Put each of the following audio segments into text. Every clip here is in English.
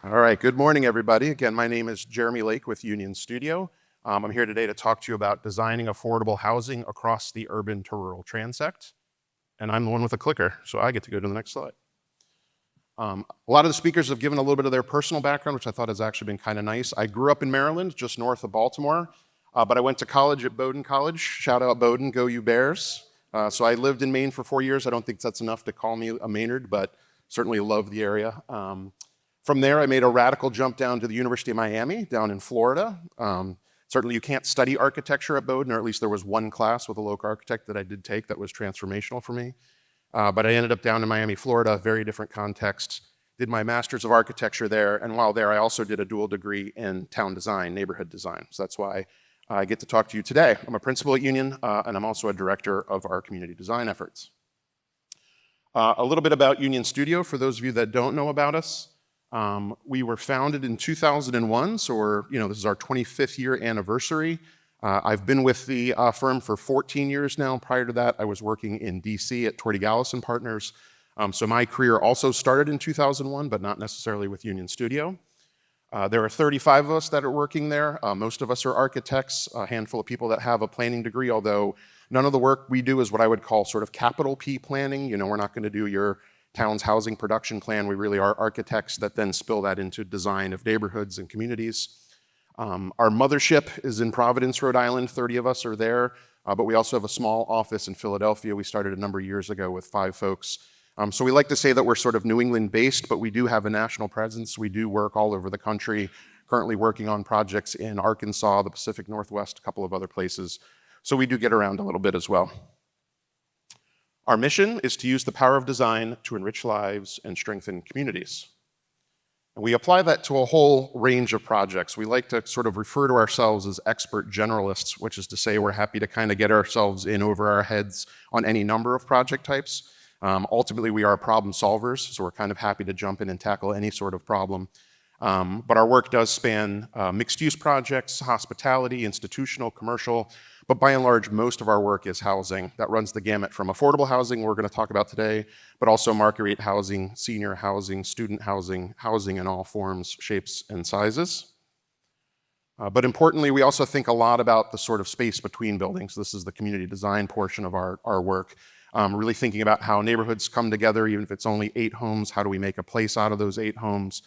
All right, good morning, everybody. Again, my name is Jeremy Lake with Union Studio. I'm here today to talk to you about designing affordable housing across the urban to rural transect. And I'm the one with a clicker, so I get to go to the next slide. A lot of the speakers have given a little bit of their personal background, which I thought has actually been kind of nice. I grew up in Maryland, just north of Baltimore, but I went to college at Bowdoin College. Shout out Bowdoin, go you Bears. So I lived in Maine for 4 years. I don't think that's enough to call me a Maynard, but certainly love the area. From there, I made a radical jump down to the University of Miami, down in Florida. Certainly you can't study architecture at Bowdoin, or at least there was one class with a local architect that I did take that was transformational for me. But I ended up down in Miami, Florida, very different context. Did my master's of architecture there, and while there, I also did a dual degree in town design, neighborhood design. So that's why I get to talk to you today. I'm a principal at Union, and I'm also a director of our community design efforts. A little bit about Union Studio, for those of you that don't know about us. We were founded in 2001, so this is our 25th year anniversary. I've been with the firm for 14 years now. Prior to that, I was working in DC at Torty Gallison Partners. So my career also started in 2001, but not necessarily with Union Studio. There are 35 of us that are working there. Most of us are architects, a handful of people that have a planning degree, although none of the work we do is what I would call sort of capital P planning. We're not going to do your town's housing production plan. We really are architects that then spill that into design of neighborhoods and communities. Our mothership is in Providence, Rhode Island. 30 of us are there, but we also have a small office in Philadelphia. We started a number of years ago with 5 folks. So we like to say that we're sort of New England based, but we do have a national presence. We do work all over the country, currently working on projects in Arkansas, the Pacific Northwest, a couple of other places. So we do get around a little bit as well. Our mission is to use the power of design to enrich lives and strengthen communities. And we apply that to a whole range of projects. We like to sort of refer to ourselves as expert generalists, which is to say we're happy to kind of get ourselves in over our heads on any number of project types. Ultimately, we are problem solvers, so we're kind of happy to jump in and tackle any sort of problem. But our work does span mixed-use projects, hospitality, institutional, commercial, but by and large, most of our work is housing. That runs the gamut from affordable housing, we're going to talk about today, but also market rate housing, senior housing, student housing, housing in all forms, shapes, and sizes. But importantly, we also think a lot about the sort of space between buildings. This is the community design portion of our work. Really thinking about how neighborhoods come together, even if it's only 8 homes, how do we make a place out of those 8 homes?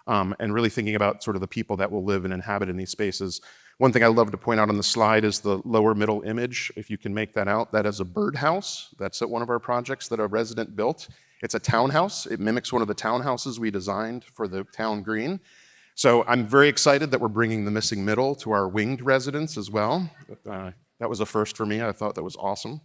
And really thinking about sort of the people that will live and inhabit in these spaces. One thing I love to point out on the slide is the lower middle image. If you can make that out, that is a birdhouse. That's at one of our projects that a resident built. It's a townhouse. It mimics one of the townhouses we designed for the town green. So I'm very excited that we're bringing the missing middle to our winged residents as well. That was a first for me. I thought that was awesome.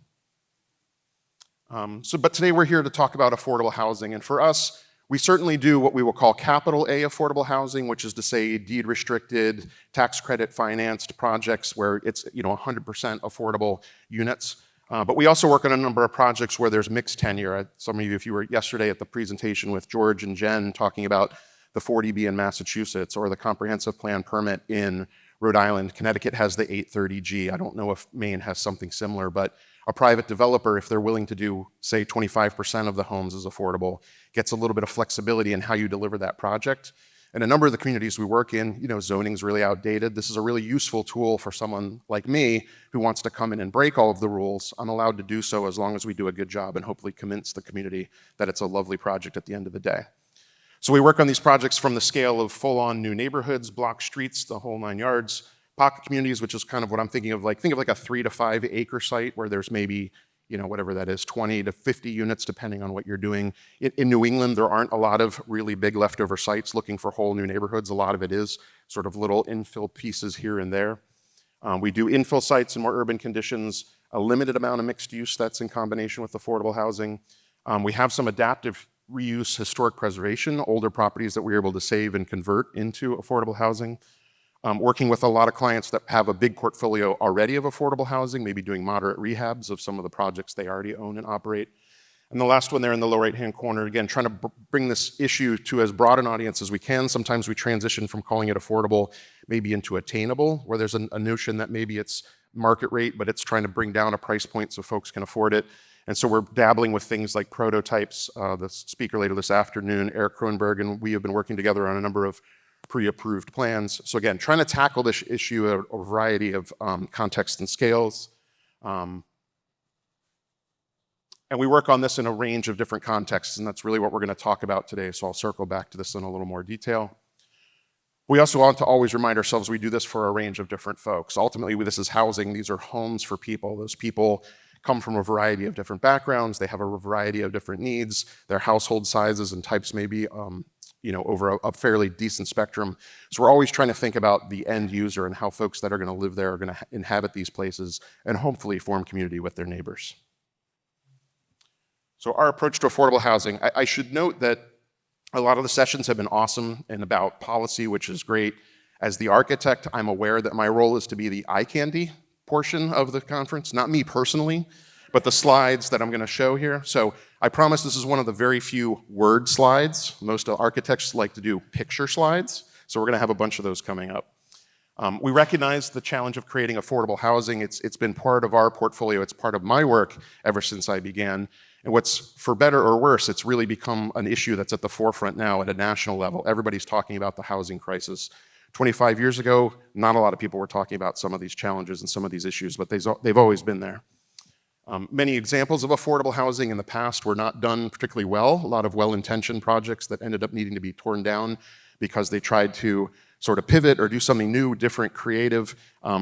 But today we're here to talk about affordable housing. And for us, we certainly do what we will call capital A affordable housing, which is to say deed restricted, tax credit financed projects where it's 100% affordable units. But we also work on a number of projects where there's mixed tenure. Some of you, if you were yesterday at the presentation with George and Jen talking about the 40B in Massachusetts or the comprehensive plan permit in Rhode Island. Connecticut has the 830G. I don't know if Maine has something similar, but a private developer, if they're willing to do, say, 25% of the homes as affordable, gets a little bit of flexibility in how you deliver that project. And a number of the communities we work in, zoning's really outdated. This is a really useful tool for someone like me who wants to come in and break all of the rules. I'm allowed to do so as long as we do a good job and hopefully convince the community that it's a lovely project at the end of the day. So we work on these projects from the scale of full-on new neighborhoods, block streets, the whole 9 yards, pocket communities, which is kind of what I'm thinking of, think of like a 3 to 5 acre site where there's maybe, whatever that is, 20 to 50 units, depending on what you're doing. In New England, there aren't a lot of really big leftover sites looking for whole new neighborhoods. A lot of it is sort of little infill pieces here and there. We do infill sites in more urban conditions, a limited amount of mixed use that's in combination with affordable housing. We have some adaptive reuse, historic preservation, older properties that we're able to save and convert into affordable housing. Working with a lot of clients that have a big portfolio already of affordable housing, maybe doing moderate rehabs of some of the projects they already own and operate. And the last one there in the lower right-hand corner, again, trying to bring this issue to as broad an audience as we can. Sometimes we transition from calling it affordable maybe into attainable, where there's a notion that maybe it's market rate, but it's trying to bring down a price point so folks can afford it. And so we're dabbling with things like prototypes. The speaker later this afternoon, Eric Kronberg, and we have been working together on a number of pre-approved plans. So again, trying to tackle this issue at a variety of contexts and scales. And we work on this in a range of different contexts, and that's really what we're going to talk about today. So I'll circle back to this in a little more detail. We also want to always remind ourselves we do this for a range of different folks. Ultimately, this is housing. These are homes for people. Those people come from a variety of different backgrounds. They have a variety of different needs. Their household sizes and types may be over a fairly decent spectrum. So we're always trying to think about the end user and how folks that are going to live there are going to inhabit these places and hopefully form community with their neighbors. So our approach to affordable housing, I should note that a lot of the sessions have been awesome and about policy, which is great. As the architect, I'm aware that my role is to be the eye candy portion of the conference, not me personally, but the slides that I'm going to show here. So I promise this is one of the very few word slides. Most architects like to do picture slides, so we're going to have a bunch of those coming up. We recognize the challenge of creating affordable housing. It's been part of our portfolio. It's part of my work ever since I began. And what's, for better or worse, it's really become an issue that's at the forefront now at a national level. Everybody's talking about the housing crisis. 25 years ago, not a lot of people were talking about some of these challenges and some of these issues, but they've always been there. Many examples of affordable housing in the past were not done particularly well. A lot of well-intentioned projects that ended up needing to be torn down because they tried to sort of pivot or do something new, different, creative.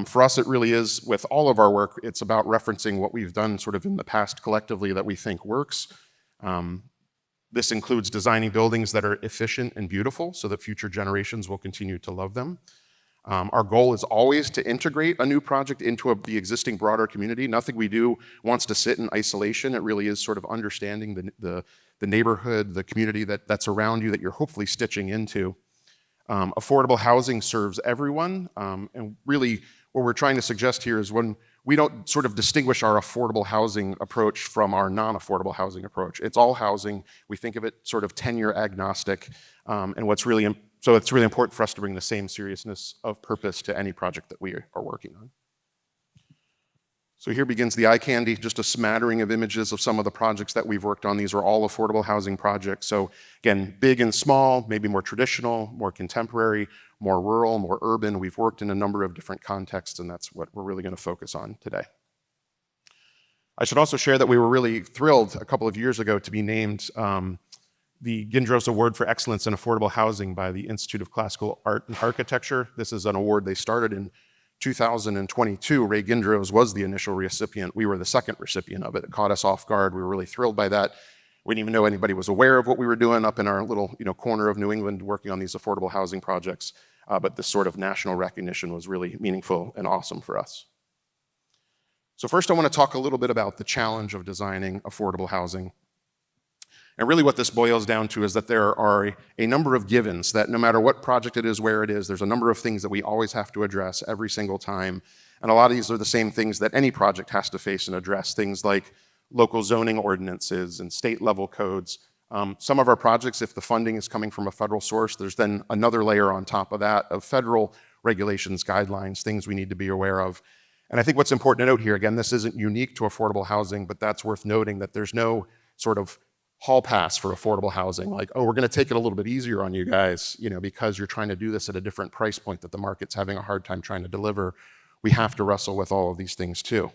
For us, it really is, with all of our work, it's about referencing what we've done sort of in the past collectively that we think works. This includes designing buildings that are efficient and beautiful so that future generations will continue to love them. Our goal is always to integrate a new project into the existing broader community. Nothing we do wants to sit in isolation. It really is sort of understanding the neighborhood, the community that's around you that you're hopefully stitching into. Affordable housing serves everyone, and really what we're trying to suggest here is when we don't sort of distinguish our affordable housing approach from our non-affordable housing approach. It's all housing. We think of it sort of tenure agnostic, and so it's really important for us to bring the same seriousness of purpose to any project that we are working on. So here begins the eye candy, just a smattering of images of some of the projects that we've worked on. These are all affordable housing projects. So again, big and small, maybe more traditional, more contemporary, more rural, more urban. We've worked in a number of different contexts, and that's what we're really going to focus on today. I should also share that we were really thrilled a couple of years ago to be named the Gindros Award for Excellence in Affordable Housing by the Institute of Classical Art and Architecture. This is an award they started in 2022. Ray Gindros was the initial recipient. We were the second recipient of it. It caught us off guard. We were really thrilled by that. We didn't even know anybody was aware of what we were doing up in our little corner of New England working on these affordable housing projects. But this sort of national recognition was really meaningful and awesome for us. So first I want to talk a little bit about the challenge of designing affordable housing. And really what this boils down to is that there are a number of givens that no matter what project it is, where it is, there's a number of things that we always have to address every single time. And a lot of these are the same things that any project has to face and address, things like local zoning ordinances and state level codes. Some of our projects, if the funding is coming from a federal source, there's then another layer on top of that of federal regulations, guidelines, things we need to be aware of. And I think what's important to note here, again, this isn't unique to affordable housing, but that's worth noting that there's no sort of hall pass for affordable housing, like, oh, we're going to take it a little bit easier on you guys, because you're trying to do this at a different price point that the market's having a hard time trying to deliver. We have to wrestle with all of these things too.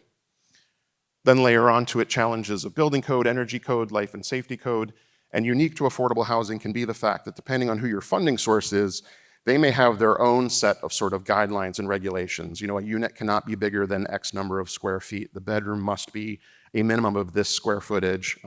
Then layer onto it challenges of building code, energy code, life and safety code, and unique to affordable housing can be the fact that depending on who your funding source is, they may have their own set of sort of guidelines and regulations. A unit cannot be bigger than X number of square feet. The bedroom must be a minimum of this square footage.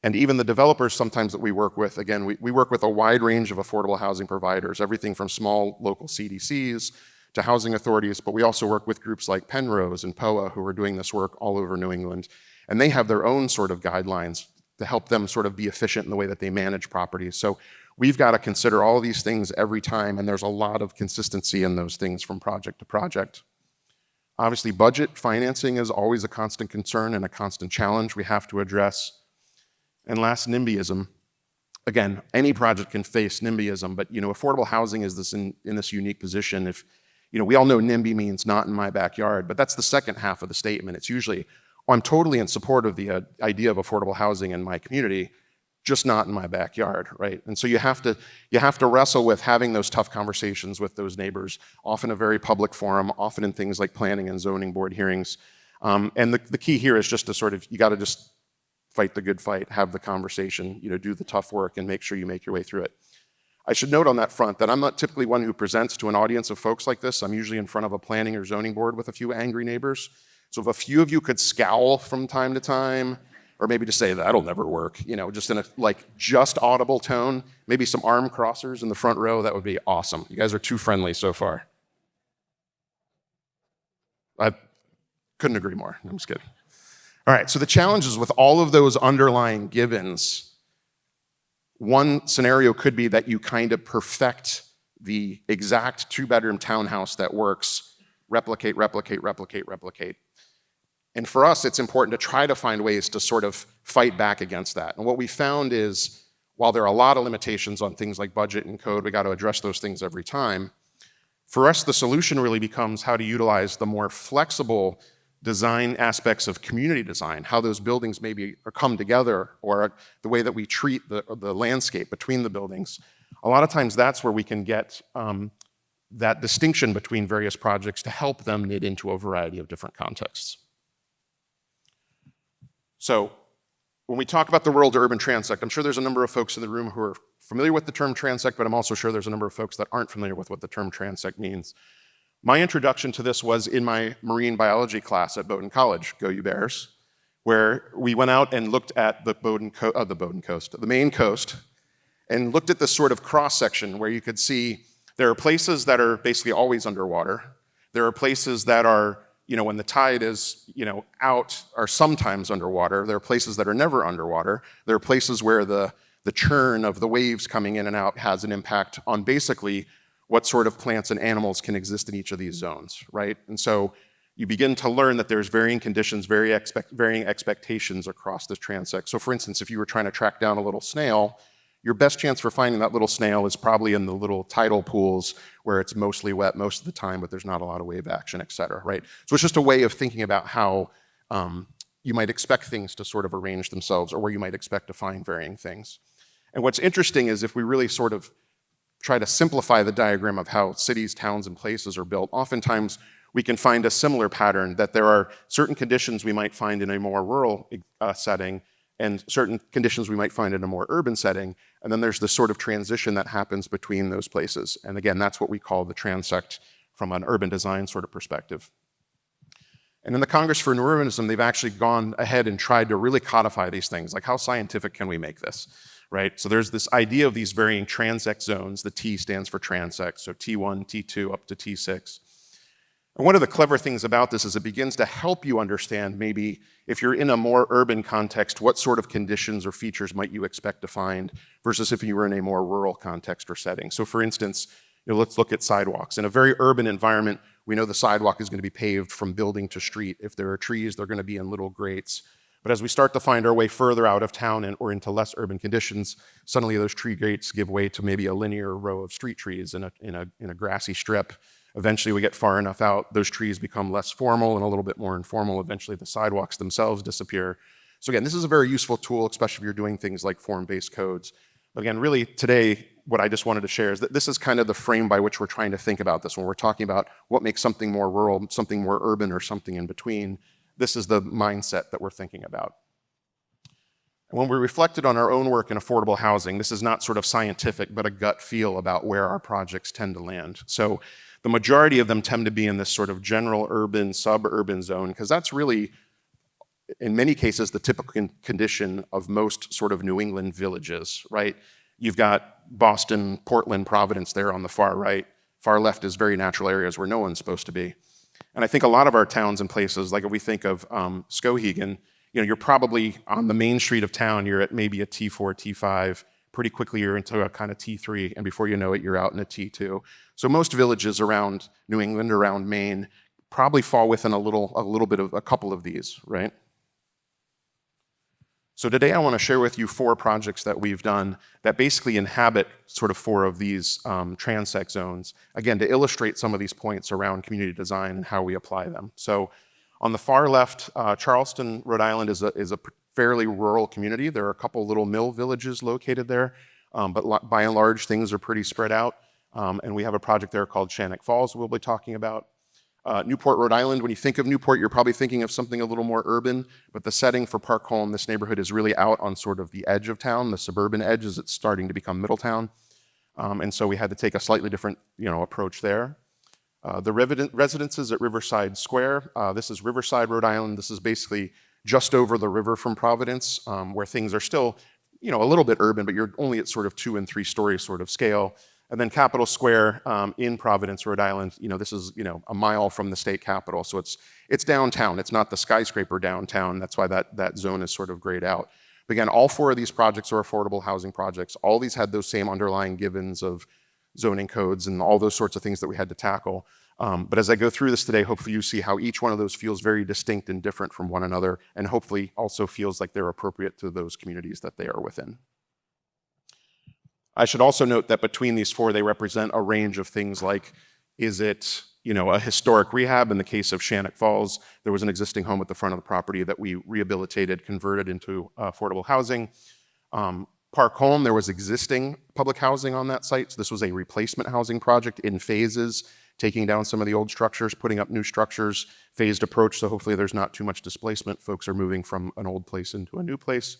And even the developers sometimes that we work with, again, we work with a wide range of affordable housing providers, everything from small local CDCs to housing authorities, but we also work with groups like Penrose and POA who are doing this work all over New England. And they have their own sort of guidelines to help them sort of be efficient in the way that they manage properties. So we've got to consider all of these things every time, and there's a lot of consistency in those things from project to project. Obviously, budget financing is always a constant concern and a constant challenge we have to address. And last, NIMBYism. Again, any project can face NIMBYism, but affordable housing is in this unique position. If we all know NIMBY means not in my backyard, but that's the second half of the statement. It's usually I'm totally in support of the idea of affordable housing in my community, just not in my backyard, right? And so you have to wrestle with having those tough conversations with those neighbors, often a very public forum, often in things like planning and zoning board hearings. And the key here is just to sort of, you got to just fight the good fight, have the conversation, do the tough work and make sure you make your way through it. I should note on that front that I'm not typically one who presents to an audience of folks like this. I'm usually in front of a planning or zoning board with a few angry neighbors. So if a few of you could scowl from time to time, or maybe just say, that'll never work, just in a just audible tone, maybe some arm crossers in the front row, that would be awesome. You guys are too friendly so far. I couldn't agree more. I'm just kidding. All right, so the challenges with all of those underlying givens, one scenario could be that you kind of perfect the exact 2-bedroom townhouse that works, replicate. And for us, it's important to try to find ways to sort of fight back against that. And what we found is, while there are a lot of limitations on things like budget and code, we got to address those things every time. For us, the solution really becomes how to utilize the more flexible design aspects of community design, how those buildings maybe come together, or the way that we treat the landscape between the buildings. A lot of times that's where we can get that distinction between various projects to help them knit into a variety of different contexts. So when we talk about the rural to urban transect, I'm sure there's a number of folks in the room who are familiar with the term transect, but I'm also sure there's a number of folks that aren't familiar with what the term transect means. My introduction to this was in my marine biology class at Bowdoin College, go you Bears, where we went out and looked at the Maine coast, and looked at this sort of cross-section where you could see there are places that are basically always underwater. There are places that are, when the tide is, out, are sometimes underwater. There are places that are never underwater. There are places where the churn of the waves coming in and out has an impact on basically what sort of plants and animals can exist in each of these zones, right? And so you begin to learn that there's varying conditions, varying expectations across this transect. So for instance, if you were trying to track down a little snail, your best chance for finding that little snail is probably in the little tidal pools where it's mostly wet most of the time, but there's not a lot of wave action, et cetera, right? So it's just a way of thinking about how you might expect things to sort of arrange themselves, or where you might expect to find varying things. And what's interesting is if we really sort of try to simplify the diagram of how cities, towns, and places are built, oftentimes we can find a similar pattern, that there are certain conditions we might find in a more rural setting, and certain conditions we might find in a more urban setting, and then there's this sort of transition that happens between those places. And again, that's what we call the transect from an urban design sort of perspective. And in the Congress for New Urbanism, they've actually gone ahead and tried to really codify these things, like how scientific can we make this, right? So there's this idea of these varying transect zones. The T stands for transect, so T1, T2, up to T6. And one of the clever things about this is it begins to help you understand, maybe if you're in a more urban context, what sort of conditions or features might you expect to find versus if you were in a more rural context or setting. So for instance, let's look at sidewalks. In a very urban environment, we know the sidewalk is going to be paved from building to street. If there are trees, they're going to be in little grates. But as we start to find our way further out of town or into less urban conditions, suddenly those tree grates give way to maybe a linear row of street trees in a grassy strip. Eventually we get far enough out, those trees become less formal and a little bit more informal. Eventually the sidewalks themselves disappear. So again, this is a very useful tool, especially if you're doing things like form-based codes. But again, really today, what I just wanted to share is that this is kind of the frame by which we're trying to think about this. When we're talking about what makes something more rural, something more urban, or something in between, this is the mindset that we're thinking about. And when we reflected on our own work in affordable housing, this is not sort of scientific, but a gut feel about where our projects tend to land. So the majority of them tend to be in this sort of general urban, suburban zone, because that's really, in many cases, the typical condition of most sort of New England villages, right? You've got Boston, Portland, Providence there on the far right. Far left is very natural areas where no one's supposed to be. And I think a lot of our towns and places, like if we think of Skowhegan, you're probably on the main street of town, you're at maybe a T4, T5, pretty quickly you're into a kind of T3, and before you know it, you're out in a T2. So most villages around New England, around Maine, probably fall within a couple of these, right? So today I want to share with you 4 projects that we've done that basically inhabit sort of 4 of these transect zones, again, to illustrate some of these points around community design and how we apply them. So On the far left, Charleston, Rhode Island is a fairly rural community. There are a couple little mill villages located there, but by and large, things are pretty spread out. And we have a project there called Shannock Falls we'll be talking about. Newport, Rhode Island, when you think of Newport, you're probably thinking of something a little more urban, but the setting for Park Holme, this neighborhood, is really out on sort of the edge of town, the suburban edge as it's starting to become Middletown. And so we had to take a slightly different, approach there. The residences at Riverside Square, this is Riverside, Rhode Island. This is basically just over the river from Providence, where things are still, a little bit urban, but you're only at sort of 2- and 3-story sort of scale. And then Capitol Square in Providence, Rhode Island, this is, a mile from the state capitol. So it's downtown. It's not the skyscraper downtown. That's why that zone is sort of grayed out. But again, all 4 of these projects are affordable housing projects. All these had those same underlying givens of zoning codes and all those sorts of things that we had to tackle. But as I go through this today, hopefully you see how each one of those feels very distinct and different from one another, and hopefully also feels like they're appropriate to those communities that they are within. I should also note that between these 4, they represent a range of things like, is it, a historic rehab? In the case of Shannock Falls, there was an existing home at the front of the property that we rehabilitated, converted into affordable housing. Park Holme, there was existing public housing on that site. So this was a replacement housing project in phases, taking down some of the old structures, putting up new structures, phased approach. So hopefully there's not too much displacement. Folks are moving from an old place into a new place.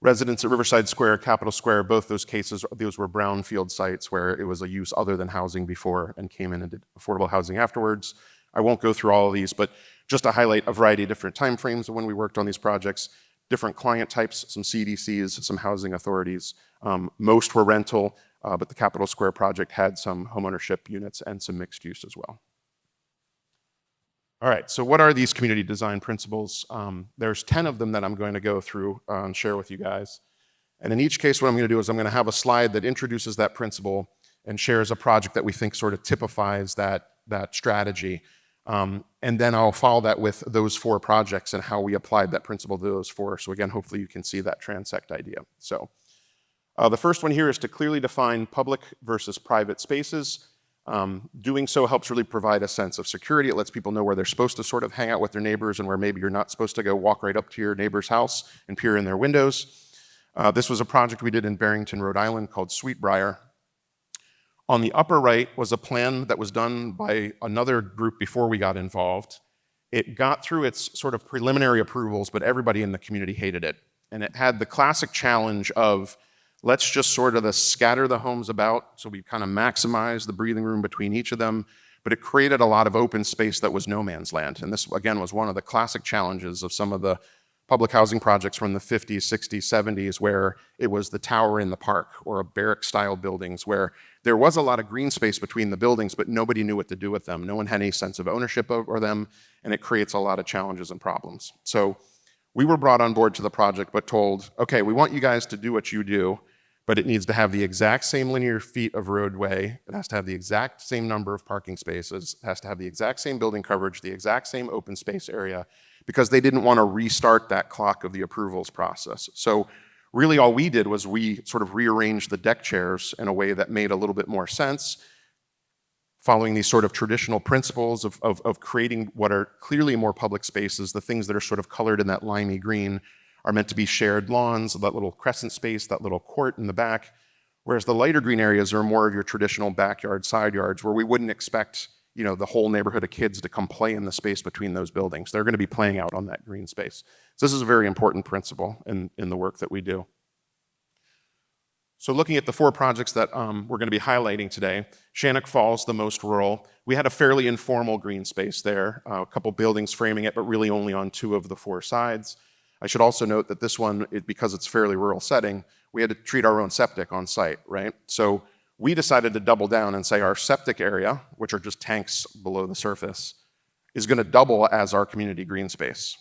Residents at Riverside Square, Capitol Square, both those cases, those were brownfield sites where it was a use other than housing before and came in and did affordable housing afterwards. I won't go through all of these, but just to highlight a variety of different timeframes of when we worked on these projects, different client types, some CDCs, some housing authorities. Most were rental, but the Capitol Square project had some homeownership units and some mixed use as well. All right, so what are these community design principles? There's 10 of them that I'm going to go through and share with you guys. And in each case, what I'm going to do is I'm going to have a slide that introduces that principle and shares a project that we think sort of typifies that strategy. And then I'll follow that with those 4 projects and how we applied that principle to those 4. So again, hopefully you can see that transect idea. So the first one here is to clearly define public versus private spaces. Doing so helps really provide a sense of security. It lets people know where they're supposed to sort of hang out with their neighbors and where maybe you're not supposed to go walk right up to your neighbor's house and peer in their windows. This was a project we did in Barrington, Rhode Island called Sweetbriar. On the upper right was a plan that was done by another group before we got involved. It got through its sort of preliminary approvals, but everybody in the community hated it. And it had the classic challenge of, let's just sort of scatter the homes about, so we kind of maximize the breathing room between each of them, but it created a lot of open space that was no man's land. And this, again, was one of the classic challenges of some of the public housing projects from the 50s, 60s, 70s, where it was the tower in the park or barrack-style buildings where there was a lot of green space between the buildings, but nobody knew what to do with them. No one had any sense of ownership over them, and it creates a lot of challenges and problems. So we were brought on board to the project, but told, okay, we want you guys to do what you do, but it needs to have the exact same linear feet of roadway. It has to have the exact same number of parking spaces. It has to have the exact same building coverage, the exact same open space area, because they didn't want to restart that clock of the approvals process. So really all we did was we sort of rearranged the deck chairs in a way that made a little bit more sense, following these sort of traditional principles of creating what are clearly more public spaces. The things that are sort of colored in that limey green are meant to be shared lawns, that little crescent space, that little court in the back, whereas the lighter green areas are more of your traditional backyard, side yards, where we wouldn't expect the whole neighborhood of kids to come play in the space between those buildings. They're going to be playing out on that green space. So this is a very important principle in the work that we do. So looking at the 4 projects that we're going to be highlighting today, Shannock Falls, the most rural, we had a fairly informal green space there, a couple buildings framing it, but really only on 2 of the 4 sides. I should also note that this one, because it's a fairly rural setting, we had to treat our own septic on site, right? So we decided to double down and say our septic area, which are just tanks below the surface, is going to double as our community green space.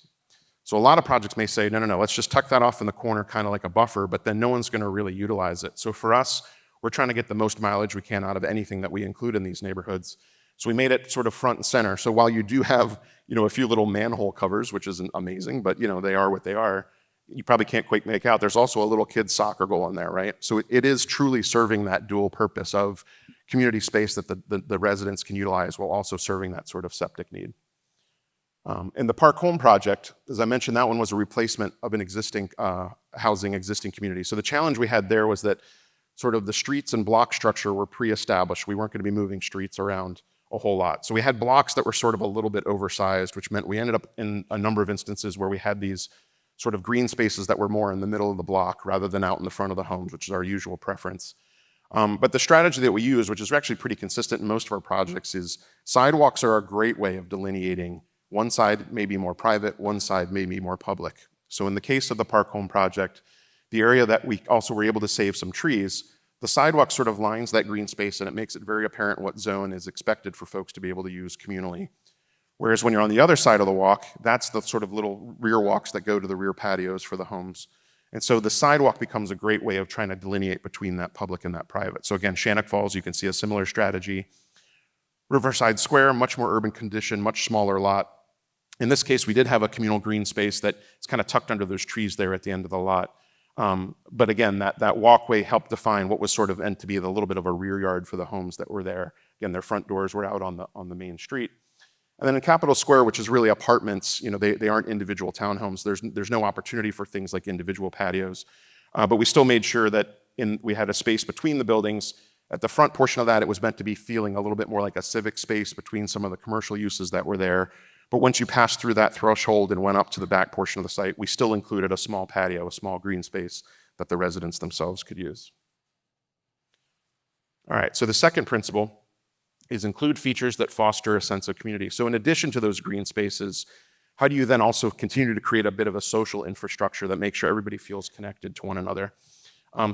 So a lot of projects may say, no, let's just tuck that off in the corner kind of like a buffer, but then no one's going to really utilize it. So for us, we're trying to get the most mileage we can out of anything that we include in these neighborhoods. So we made it sort of front and center. So while you do have, a few little manhole covers, which isn't amazing, but they are what they are, you probably can't quite make out. There's also a little kid's soccer goal in there, right? So it is truly serving that dual purpose of community space that the residents can utilize while also serving that sort of septic need. In the Park Home project, as I mentioned, that one was a replacement of an existing existing community. So the challenge we had there was that sort of the streets and block structure were pre-established. We weren't going to be moving streets around a whole lot. So we had blocks that were sort of a little bit oversized, which meant we ended up in a number of instances where we had these sort of green spaces that were more in the middle of the block rather than out in the front of the homes, which is our usual preference. But the strategy that we use, which is actually pretty consistent in most of our projects, is sidewalks are a great way of delineating. One side may be more private, one side may be more public. So in the case of the Park Home project, the area that we also were able to save some trees, the sidewalk sort of lines that green space and it makes it very apparent what zone is expected for folks to be able to use communally. Whereas when you're on the other side of the walk, that's the sort of little rear walks that go to the rear patios for the homes. And so the sidewalk becomes a great way of trying to delineate between that public and that private. So again, Shannock Falls, you can see a similar strategy. Riverside Square, much more urban condition, much smaller lot. In this case, we did have a communal green space that is kind of tucked under those trees there at the end of the lot. But again, that walkway helped define what was sort of meant to be a little bit of a rear yard for the homes that were there. Again, their front doors were out on the main street. And then in Capitol Square, which is really apartments, they aren't individual townhomes. There's no opportunity for things like individual patios. But we still made sure that we had a space between the buildings. At the front portion of that, it was meant to be feeling a little bit more like a civic space between some of the commercial uses that were there. But once you passed through that threshold and went up to the back portion of the site, we still included a small patio, a small green space that the residents themselves could use. All right, so the second principle is include features that foster a sense of community. So in addition to those green spaces, how do you then also continue to create a bit of a social infrastructure that makes sure everybody feels connected to one another?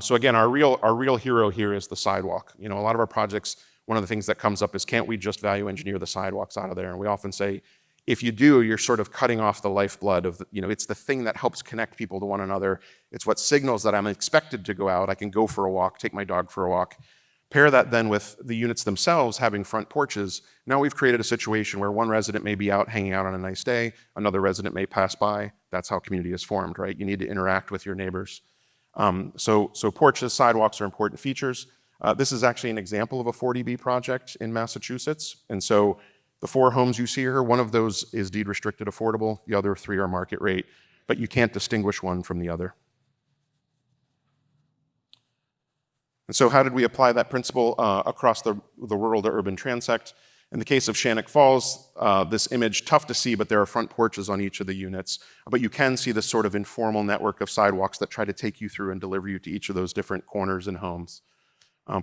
So again, our real hero here is the sidewalk. A lot of our projects, one of the things that comes up is, can't we just value engineer the sidewalks out of there? And we often say, if you do, you're sort of cutting off the lifeblood of, it's the thing that helps connect people to one another. It's what signals that I'm expected to go out. I can go for a walk, take my dog for a walk. Pair that then with the units themselves having front porches. Now we've created a situation where one resident may be out hanging out on a nice day, another resident may pass by. That's how community is formed, right? You need to interact with your neighbors. So porches, sidewalks are important features. This is actually an example of a 40B project in Massachusetts. And so the 4 homes you see here, one of those is deed restricted affordable, the other 3 are market rate, but you can't distinguish one from the other. And so how did we apply that principle across the rural to urban transect? In the case of Shannock Falls, this image, tough to see, but there are front porches on each of the units. But you can see this sort of informal network of sidewalks that try to take you through and deliver you to each of those different corners and homes.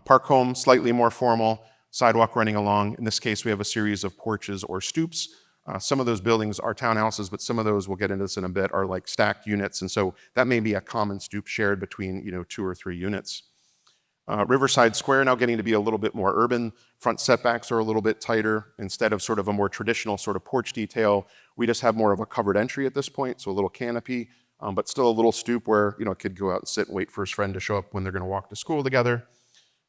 Park Home, slightly more formal, sidewalk running along. In this case, we have a series of porches or stoops. Some of those buildings are townhouses, but some of those, we'll get into this in a bit, are like stacked units. And so that may be a common stoop shared between 2 or 3 units. Riverside Square now getting to be a little bit more urban. Front setbacks are a little bit tighter. Instead of sort of a more traditional sort of porch detail, we just have more of a covered entry at this point, so a little canopy, but still a little stoop where a kid go out and sit and wait for his friend to show up when they're going to walk to school together.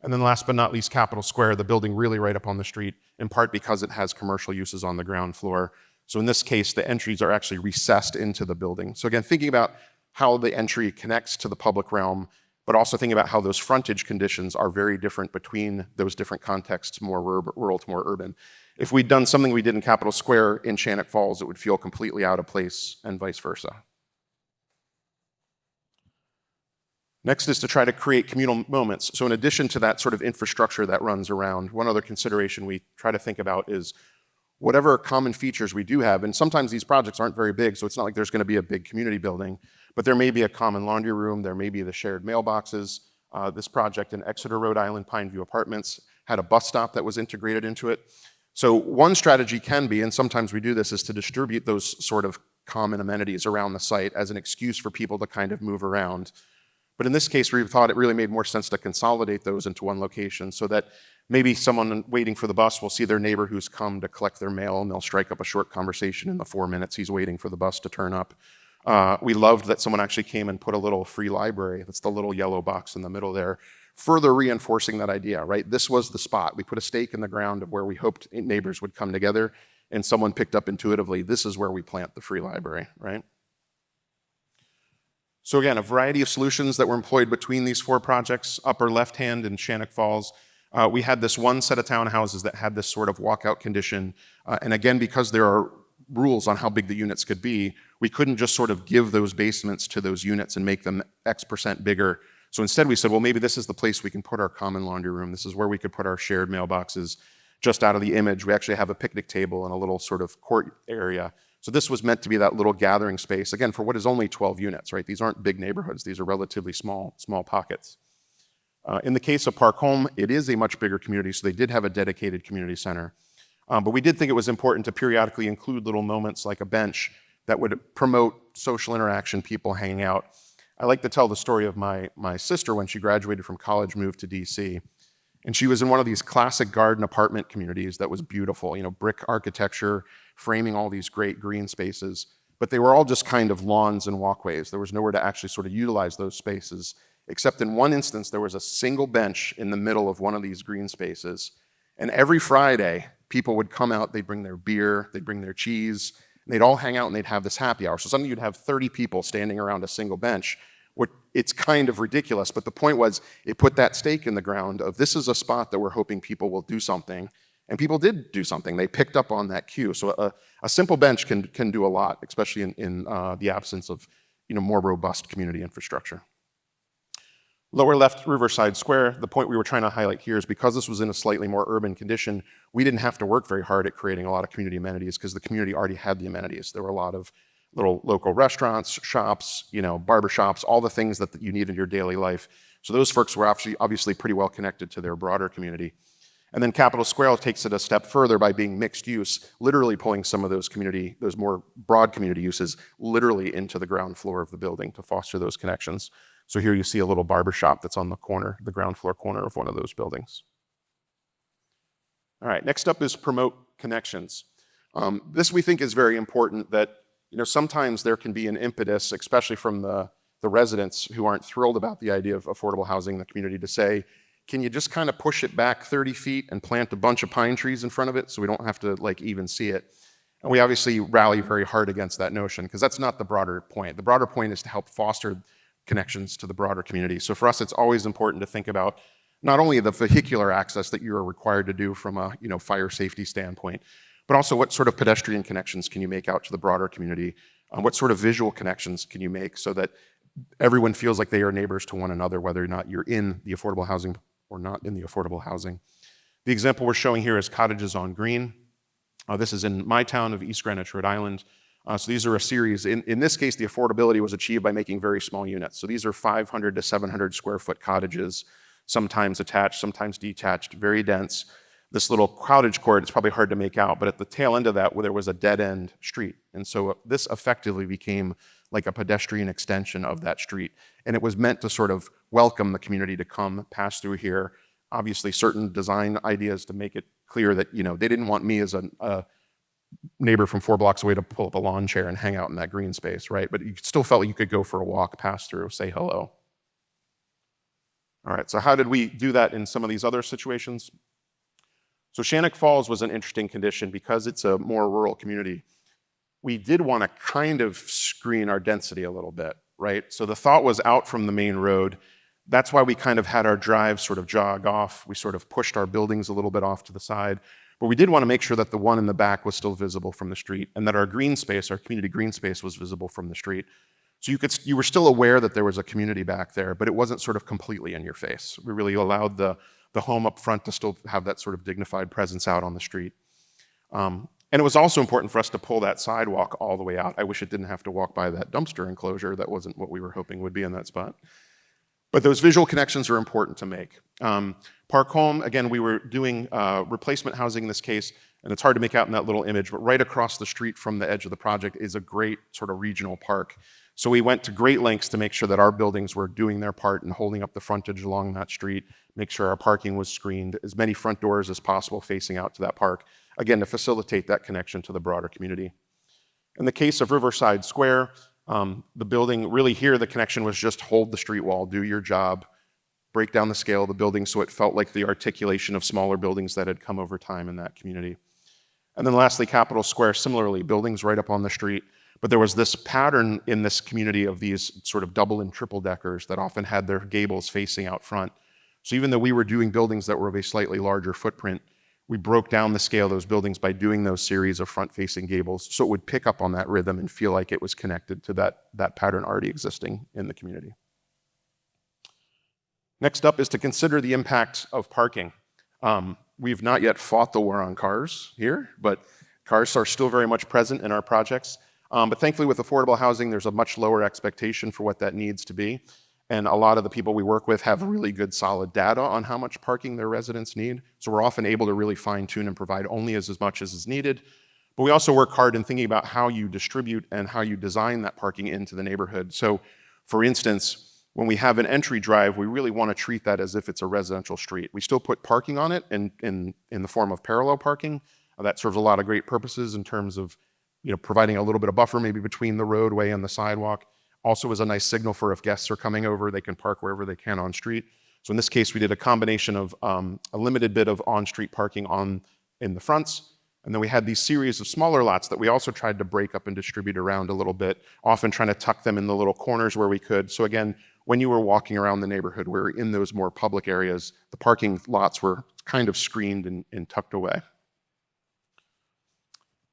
And then last but not least, Capitol Square, the building really right up on the street, in part because it has commercial uses on the ground floor. So in this case, the entries are actually recessed into the building. So again, thinking about how the entry connects to the public realm, but also thinking about how those frontage conditions are very different between those different contexts, more rural to more urban. If we'd done something we did in Capitol Square in Shannock Falls, it would feel completely out of place and vice versa. Next is to try to create communal moments. So in addition to that sort of infrastructure that runs around, one other consideration we try to think about is whatever common features we do have, and sometimes these projects aren't very big, so it's not like there's going to be a big community building, but there may be a common laundry room, there may be the shared mailboxes. This project in Exeter, Rhode Island, Pineview Apartments, had a bus stop that was integrated into it. So one strategy can be, and sometimes we do this, is to distribute those sort of common amenities around the site as an excuse for people to kind of move around. But in this case, we thought it really made more sense to consolidate those into one location so that maybe someone waiting for the bus will see their neighbor who's come to collect their mail, and they'll strike up a short conversation in the 4 minutes he's waiting for the bus to turn up. We loved that someone actually came and put a little free library. That's the little yellow box in the middle there, further reinforcing that idea, right? This was the spot. We put a stake in the ground of where we hoped neighbors would come together, and someone picked up intuitively, this is where we plant the free library, right? So again, a variety of solutions that were employed between these 4 projects. Upper left-hand in Shannock Falls, we had this one set of townhouses that had this sort of walkout condition. And again, because there are rules on how big the units could be. We couldn't just sort of give those basements to those units and make them X% bigger. So instead we said, well, maybe this is the place we can put our common laundry room. This is where we could put our shared mailboxes. Just out of the image, we actually have a picnic table and a little sort of court area. So this was meant to be that little gathering space, again, for what is only 12 units, right? These aren't big neighborhoods. These are relatively small pockets. In the case of Park Home, it is a much bigger community, so they did have a dedicated community center. But we did think it was important to periodically include little moments like a bench that would promote social interaction, people hanging out. I like to tell the story of my sister when she graduated from college, moved to DC. And she was in one of these classic garden apartment communities that was beautiful, brick architecture, framing all these great green spaces. But they were all just kind of lawns and walkways. There was nowhere to actually sort of utilize those spaces, except in one instance, there was a single bench in the middle of one of these green spaces. And every Friday, people would come out, they'd bring their beer, they'd bring their cheese, and they'd all hang out and they'd have this happy hour. So suddenly you'd have 30 people standing around a single bench. It's kind of ridiculous, but the point was it put that stake in the ground of this is a spot that we're hoping people will do something. And people did do something. They picked up on that cue. So a simple bench can do a lot, especially in the absence of more robust community infrastructure. Lower left, Riverside Square, the point we were trying to highlight here is because this was in a slightly more urban condition, we didn't have to work very hard at creating a lot of community amenities because the community already had the amenities. There were a lot of little local restaurants, shops, barber shops, all the things that you need in your daily life. So those folks were obviously pretty well connected to their broader community. And then Capitol Square takes it a step further by being mixed use, literally pulling some of those more broad community uses literally into the ground floor of the building to foster those connections. So here you see a little barber shop that's on the ground floor corner of one of those buildings. All right, next up is promote connections. This we think is very important that sometimes there can be an impetus, especially from the residents who aren't thrilled about the idea of affordable housing in the community to say, can you just kind of push it back 30 feet and plant a bunch of pine trees in front of it so we don't have to even see it? And we obviously rally very hard against that notion because that's not the broader point. The broader point is to help foster connections to the broader community. So for us, it's always important to think about not only the vehicular access that you are required to do from a fire safety standpoint, but also what sort of pedestrian connections can you make out to the broader community? What sort of visual connections can you make so that everyone feels like they are neighbors to one another, whether or not you're in the affordable housing or not in the affordable housing. The example we're showing here is Cottages on Green. This is in my town of East Greenwich, Rhode Island. So these are a series. In this case, the affordability was achieved by making very small units. So these are 500 to 700 square foot cottages, sometimes attached, sometimes detached, very dense. This little cottage court, it's probably hard to make out, but at the tail end of that, there was a dead-end street. And so this effectively became like a pedestrian extension of that street. And it was meant to sort of welcome the community to come pass through here. Obviously, certain design ideas to make it clear that they didn't want me as a neighbor from 4 blocks away to pull up a lawn chair and hang out in that green space, right? But you still felt like you could go for a walk, pass through, say hello. All right, so how did we do that in some of these other situations? So Shannock Falls was an interesting condition because it's a more rural community. We did want to kind of screen our density a little bit, right? So the thought was out from the main road. That's why we kind of had our drive sort of jog off. We sort of pushed our buildings a little bit off to the side. But we did want to make sure that the one in the back was still visible from the street and that our green space, our community green space, was visible from the street. So you were still aware that there was a community back there, but it wasn't sort of completely in your face. We really allowed the home up front to still have that sort of dignified presence out on the street. And it was also important for us to pull that sidewalk all the way out. I wish it didn't have to walk by that dumpster enclosure. That wasn't what we were hoping would be in that spot. But those visual connections are important to make. Park Home, again, we were doing replacement housing in this case, and it's hard to make out in that little image, but right across the street from the edge of the project is a great sort of regional park. So we went to great lengths to make sure that our buildings were doing their part and holding up the frontage along that street, make sure our parking was screened, as many front doors as possible facing out to that park, again, to facilitate that connection to the broader community. In the case of Riverside Square, the building, really here, the connection was just hold the street wall, do your job, break down the scale of the building so it felt like the articulation of smaller buildings that had come over time in that community. And then lastly, Capitol Square, similarly, buildings right up on the street, but there was this pattern in this community of these sort of double and triple deckers that often had their gables facing out front. So even though we were doing buildings that were of a slightly larger footprint, we broke down the scale of those buildings by doing those series of front-facing gables so it would pick up on that rhythm and feel like it was connected to that pattern already existing in the community. Next up is to consider the impact of parking. We've not yet fought the war on cars here, but cars are still very much present in our projects. But thankfully with affordable housing, there's a much lower expectation for what that needs to be. And a lot of the people we work with have really good solid data on how much parking their residents need. So we're often able to really fine tune and provide only as much as is needed. But we also work hard in thinking about how you distribute and how you design that parking into the neighborhood. So for instance, when we have an entry drive, we really want to treat that as if it's a residential street. We still put parking on it in the form of parallel parking. That serves a lot of great purposes in terms of providing a little bit of buffer maybe between the roadway and the sidewalk. Also is a nice signal for if guests are coming over, they can park wherever they can on street. So in this case, we did a combination of a limited bit of on-street parking in the fronts, and then we had these series of smaller lots that we also tried to break up and distribute around a little bit, often trying to tuck them in the little corners where we could. So again, when you were walking around the neighborhood, we were in those more public areas, the parking lots were kind of screened and tucked away.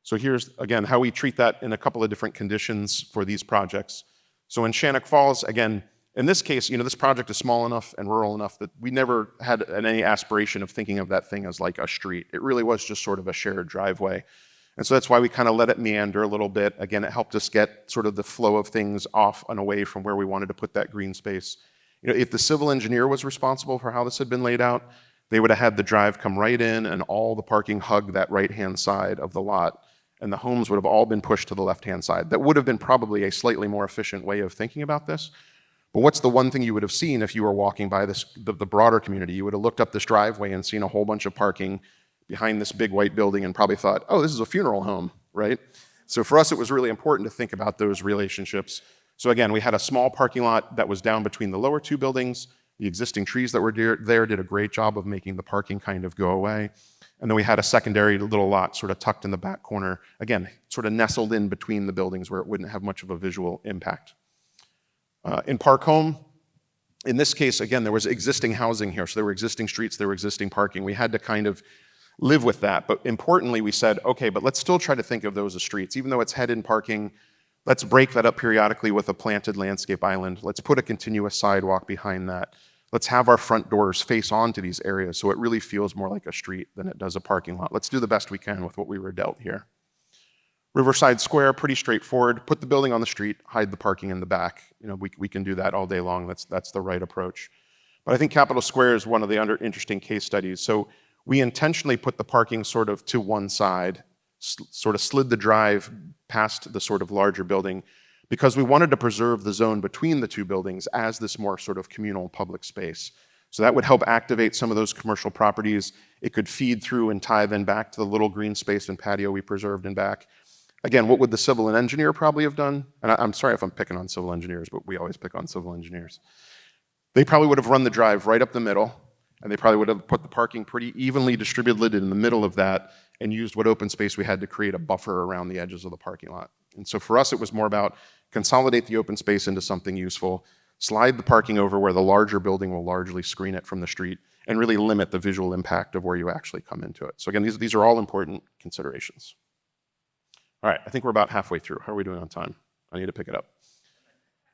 So here's, again, how we treat that in a couple of different conditions for these projects. So in Shannock Falls, again, in this case, this project is small enough and rural enough that we never had any aspiration of thinking of that thing as like a street. It really was just sort of a shared driveway. And so that's why we kind of let it meander a little bit. Again, it helped us get sort of the flow of things off and away from where we wanted to put that green space. If the civil engineer was responsible for how this had been laid out, they would have had the drive come right in and all the parking hug that right-hand side of the lot. And the homes would have all been pushed to the left-hand side. That would have been probably a slightly more efficient way of thinking about this. But what's the one thing you would have seen if you were walking by the broader community? You would have looked up this driveway and seen a whole bunch of parking behind this big white building and probably thought, oh, this is a funeral home, right? So for us, it was really important to think about those relationships. So again, we had a small parking lot that was down between the lower two buildings. The existing trees that were there did a great job of making the parking kind of go away. And then we had a secondary little lot sort of tucked in the back corner, again, sort of nestled in between the buildings where it wouldn't have much of a visual impact. In Park Home, in this case, again, there was existing housing here. So there were existing streets, there were existing parking. We had to kind of live with that. But importantly, we said, okay, but let's still try to think of those as streets. Even though it's head-in parking, let's break that up periodically with a planted landscape island. Let's put a continuous sidewalk behind that. Let's have our front doors face onto these areas so it really feels more like a street than it does a parking lot. Let's do the best we can with what we were dealt here. Riverside Square, pretty straightforward. Put the building on the street, hide the parking in the back. We can do that all day long. That's the right approach. But I think Capitol Square is one of the interesting case studies. So we intentionally put the parking sort of to one side, sort of slid the drive past the sort of larger building, because we wanted to preserve the zone between the two buildings as this more sort of communal public space. So that would help activate some of those commercial properties. It could feed through and tie then back to the little green space and patio we preserved in back. Again, what would the civil engineer probably have done? And I'm sorry if I'm picking on civil engineers, but we always pick on civil engineers. They probably would have run the drive right up the middle, and they probably would have put the parking pretty evenly distributed in the middle of that and used what open space we had to create a buffer around the edges of the parking lot. And so for us, it was more about consolidate the open space into something useful, slide the parking over where the larger building will largely screen it from the street, and really limit the visual impact of where you actually come into it. So again, these are all important considerations. All right, I think we're about halfway through. How are we doing on time? I need to pick it up.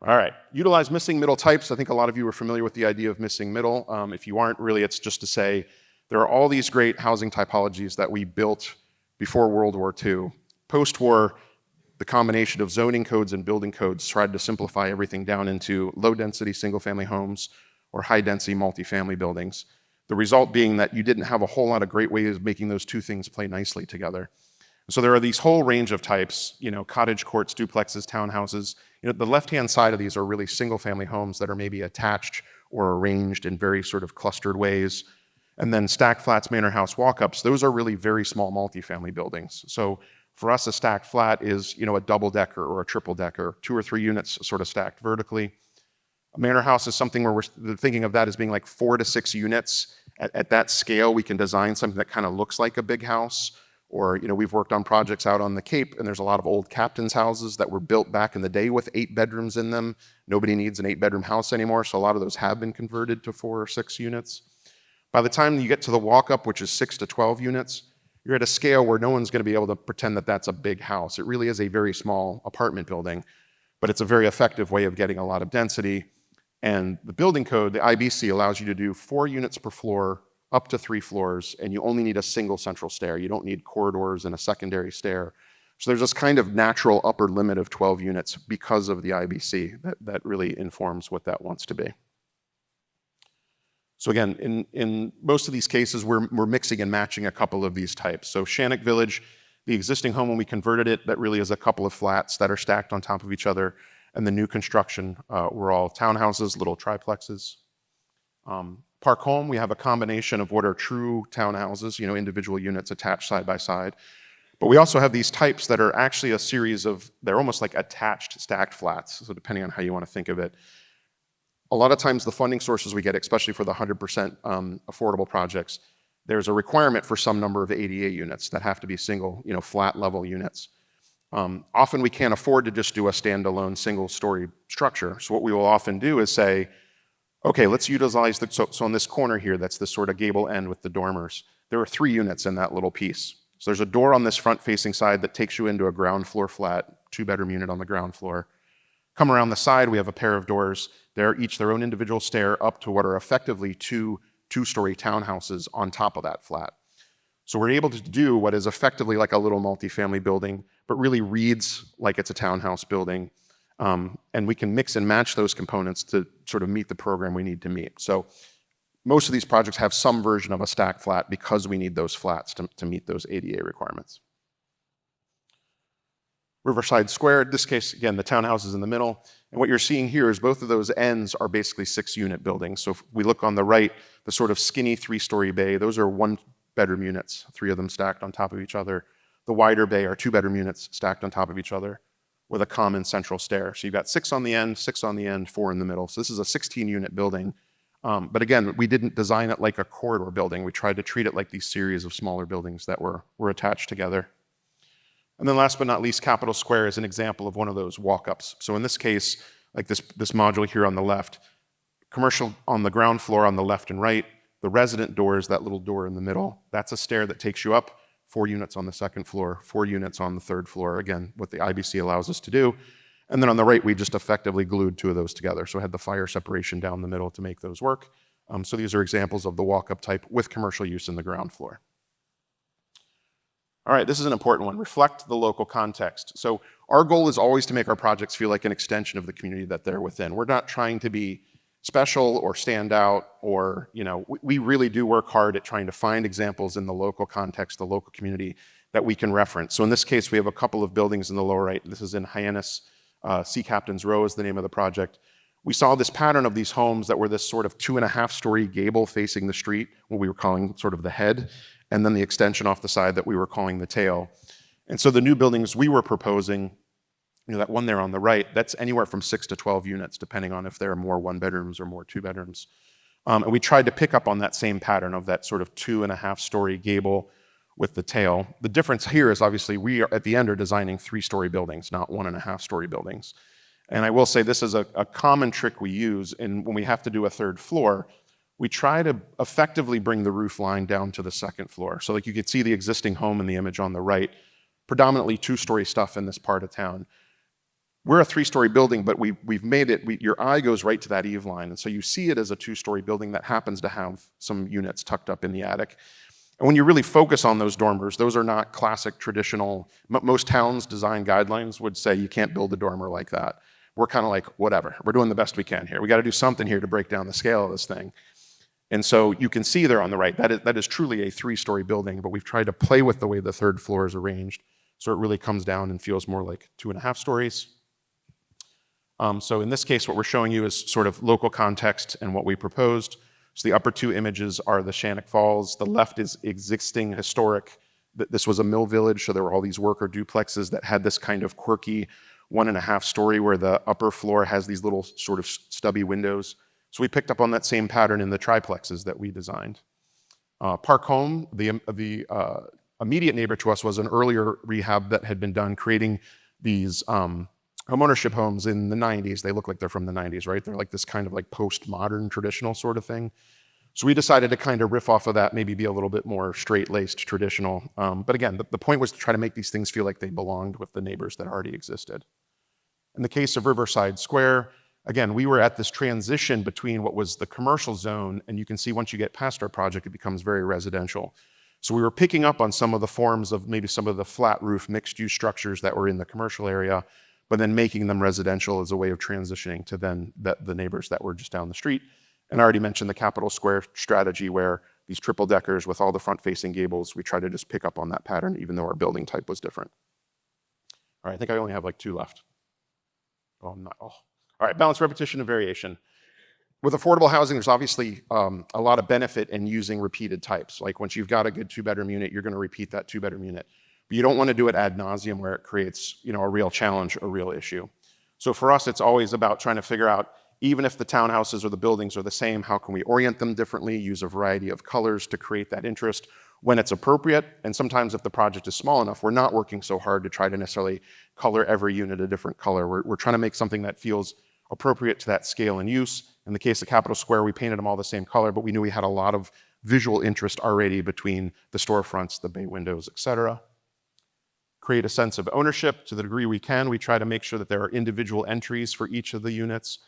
All right, utilize missing middle types. I think a lot of you are familiar with the idea of missing middle. If you aren't, really, it's just to say there are all these great housing typologies that we built before World War II. Post-war, the combination of zoning codes and building codes tried to simplify everything down into low-density single-family homes or high-density multifamily buildings. The result being that you didn't have a whole lot of great ways of making those two things play nicely together. So there are these whole range of types, cottage courts, duplexes, townhouses. The left-hand side of these are really single-family homes that are maybe attached or arranged in very sort of clustered ways. And then stack flats, manor house walk-ups, those are really very small multifamily buildings. So for us, a stacked flat is, a double-decker or a triple-decker, 2 or 3 units sort of stacked vertically. A manor house is something where we're thinking of that as being like 4 to 6 units. At that scale, we can design something that kind of looks like a big house. Or, we've worked on projects out on the Cape, and there's a lot of old captain's houses that were built back in the day with 8 bedrooms in them. Nobody needs an 8-bedroom house anymore, so a lot of those have been converted to 4 or 6 units. By the time you get to the walk-up, which is 6 to 12 units, you're at a scale where no one's going to be able to pretend that that's a big house. It really is a very small apartment building, but it's a very effective way of getting a lot of density. And the building code, the IBC, allows you to do 4 units per floor, up to 3 floors, and you only need a single central stair. You don't need corridors and a secondary stair. So there's this kind of natural upper limit of 12 units because of the IBC that really informs what that wants to be. So again, in most of these cases, we're mixing and matching a couple of these types. So Shannock Village, the existing home when we converted it, that really is a couple of flats that are stacked on top of each other. And the new construction were all townhouses, little triplexes. Park Home, we have a combination of what are true townhouses, individual units attached side by side. But we also have these types that are actually a series of, they're almost like attached stacked flats. So depending on how you want to think of it. A lot of times the funding sources we get, especially for the 100% affordable projects, there's a requirement for some number of ADA units that have to be single, flat level units. Often we can't afford to just do a standalone single story structure. So what we will often do is say, okay, let's utilize so on this corner here, that's this sort of gable end with the dormers. There are 3 units in that little piece. So there's a door on this front facing side that takes you into a ground floor flat, 2-bedroom unit on the ground floor. Come around the side, we have a pair of doors. They're each their own individual stair up to what are effectively 2 two-story townhouses on top of that flat. So we're able to do what is effectively like a little multifamily building, but really reads like it's a townhouse building. And we can mix and match those components to sort of meet the program we need to meet. So most of these projects have some version of a stack flat because we need those flats to meet those ADA requirements. Riverside Square, in this case, again, the townhouse is in the middle. And what you're seeing here is both of those ends are basically 6-unit buildings. So if we look on the right, the sort of skinny 3-story bay, those are 1-bedroom units, 3 of them stacked on top of each other. The wider bay are 2-bedroom units stacked on top of each other with a common central stair. So you've got 6 on the end, 6 on the end, 4 in the middle. So this is a 16-unit building. But again, we didn't design it like a corridor building. We tried to treat it like these series of smaller buildings that were attached together. And then last but not least, Capitol Square is an example of one of those walk-ups. So in this case, like this module here on the left, commercial on the ground floor on the left and right, the resident door is that little door in the middle. That's a stair that takes you up, 4 units on the second floor, 4 units on the third floor, again, what the IBC allows us to do. And then on the right, we just effectively glued 2 of those together. So I had the fire separation down the middle to make those work. So these are examples of the walk-up type with commercial use in the ground floor. All right, this is an important one. Reflect the local context. So our goal is always to make our projects feel like an extension of the community that they're within. We're not trying to be special or stand out or, we really do work hard at trying to find examples in the local context, the local community that we can reference. So in this case, we have a couple of buildings in the lower right. This is in Hyannis, Sea Captain's Row is the name of the project. We saw this pattern of these homes that were this sort of 2.5-story gable facing the street, what we were calling sort of the head, and then the extension off the side that we were calling the tail. And so the new buildings we were proposing, that one there on the right, that's anywhere from 6 to 12 units, depending on if there are more 1-bedrooms or more 2-bedrooms. And we tried to pick up on that same pattern of that sort of 2.5-story gable with the tail. The difference here is obviously we are, at the end, are designing 3-story buildings, not 1.5-story buildings. And I will say this is a common trick we use when we have to do a 3rd floor. We try to effectively bring the roof line down to the 2nd floor. So like you could see the existing home in the image on the right, predominantly 2-story stuff in this part of town. We're a 3-story building, but we've made it, your eye goes right to that eave line. And so you see it as a 2-story building that happens to have some units tucked up in the attic. And when you really focus on those dormers, those are not classic traditional, most towns' design guidelines would say you can't build a dormer like that. We're kind of like, whatever, we're doing the best we can here. We got to do something here to break down the scale of this thing. And so you can see there on the right, that is truly a 3-story building, but we've tried to play with the way the 3rd floor is arranged so it really comes down and feels more like 2.5 stories. So in this case, what we're showing you is sort of local context and what we proposed. So the upper 2 images are the Shannock Falls. The left is existing historic. This was a mill village, so there were all these worker duplexes that had this kind of quirky 1.5-story where the upper floor has these little sort of stubby windows. So we picked up on that same pattern in the triplexes that we designed. Park Home, the immediate neighbor to us, was an earlier rehab that had been done, creating these homeownership homes in the 90s. They look like they're from the 90s, right? They're like this kind of like postmodern traditional sort of thing. So we decided to kind of riff off of that, maybe be a little bit more straight-laced, traditional. But again, the point was to try to make these things feel like they belonged with the neighbors that already existed. In the case of Riverside Square, again, we were at this transition between what was the commercial zone, and you can see once you get past our project, it becomes very residential. So we were picking up on some of the forms of maybe some of the flat roof mixed-use structures that were in the commercial area, but then making them residential as a way of transitioning to then the neighbors that were just down the street. And I already mentioned the Capitol Square strategy where these triple deckers with all the front-facing gables, we try to just pick up on that pattern even though our building type was different. All right, I think I only have like 2 left. Oh, I'm not. Oh. All right, balance, repetition, and variation. With affordable housing, there's obviously a lot of benefit in using repeated types. Like once you've got a good 2-bedroom unit, you're going to repeat that 2-bedroom unit. But you don't want to do it ad nauseum where it creates, a real challenge, a real issue. So for us, it's always about trying to figure out, even if the townhouses or the buildings are the same, how can we orient them differently, use a variety of colors to create that interest when it's appropriate. And sometimes if the project is small enough, we're not working so hard to try to necessarily color every unit a different color. We're trying to make something that feels appropriate to that scale and use. In the case of Capitol Square, we painted them all the same color, but we knew we had a lot of visual interest already between the storefronts, the bay windows, et cetera. Create a sense of ownership to the degree we can. We try to make sure that there are individual entries for each of the units.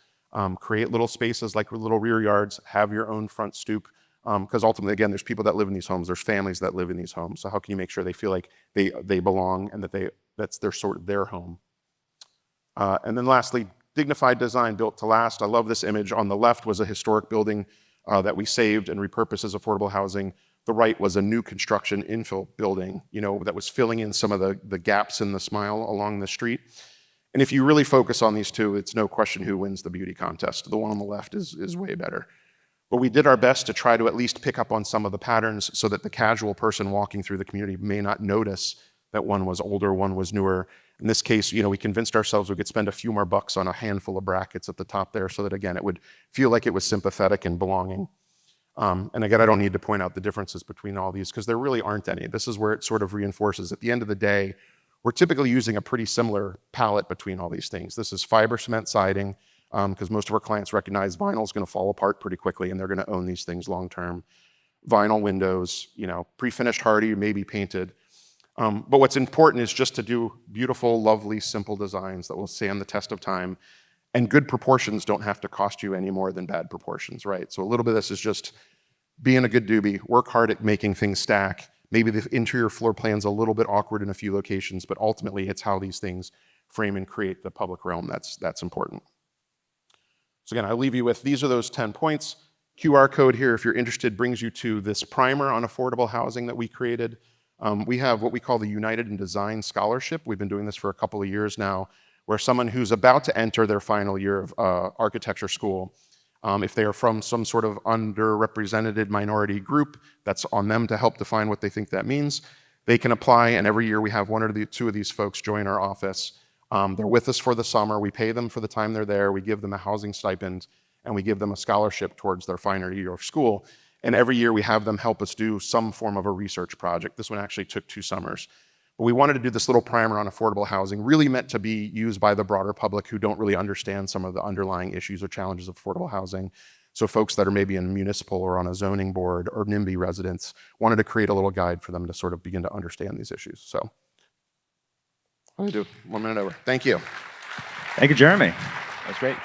Create little spaces like little rear yards, have your own front stoop, because ultimately, again, there's people that live in these homes, there's families that live in these homes. So how can you make sure they feel like they belong and that that's their home? And then lastly, dignified design built to last. I love this image. On the left was a historic building that we saved and repurposed as affordable housing. The right was a new construction infill building, that was filling in some of the gaps in the smile along the street. And if you really focus on these two, it's no question who wins the beauty contest. The one on the left is way better. But we did our best to try to at least pick up on some of the patterns so that the casual person walking through the community may not notice that one was older, one was newer. In this case, we convinced ourselves we could spend a few more bucks on a handful of brackets at the top there so that, again, it would feel like it was sympathetic and belonging. And again, I don't need to point out the differences between all these because there really aren't any. This is where it sort of reinforces. At the end of the day, we're typically using a pretty similar palette between all these things. This is fiber cement siding because most of our clients recognize vinyl is going to fall apart pretty quickly and they're going to own these things long term. Vinyl windows, pre-finished hardy, maybe painted. But what's important is just to do beautiful, lovely, simple designs that will stand the test of time. And good proportions don't have to cost you any more than bad proportions, right? So a little bit of this is just being a good doobie, work hard at making things stack. Maybe the interior floor plan's a little bit awkward in a few locations, but ultimately it's how these things frame and create the public realm that's important. So again, I'll leave you with, these are those 10 points. QR code here, if you're interested, brings you to this primer on affordable housing that we created. We have what we call the United in Design Scholarship. We've been doing this for a couple of years now, where someone who's about to enter their final year of architecture school, if they are from some sort of underrepresented minority group, that's on them to help define what they think that means. They can apply, and every year we have 1 or 2 of these folks join our office. They're with us for the summer. We pay them for the time they're there. We give them a housing stipend, and we give them a scholarship towards their final year of school. And every year we have them help us do some form of a research project. This one actually took 2 summers. But we wanted to do this little primer on affordable housing, really meant to be used by the broader public who don't really understand some of the underlying issues or challenges of affordable housing. So folks that are maybe in municipal or on a zoning board or NIMBY residents wanted to create a little guide for them to sort of begin to understand these issues. So I'm gonna do 1 minute over. Thank you. Thank you, Jeremy. That's great.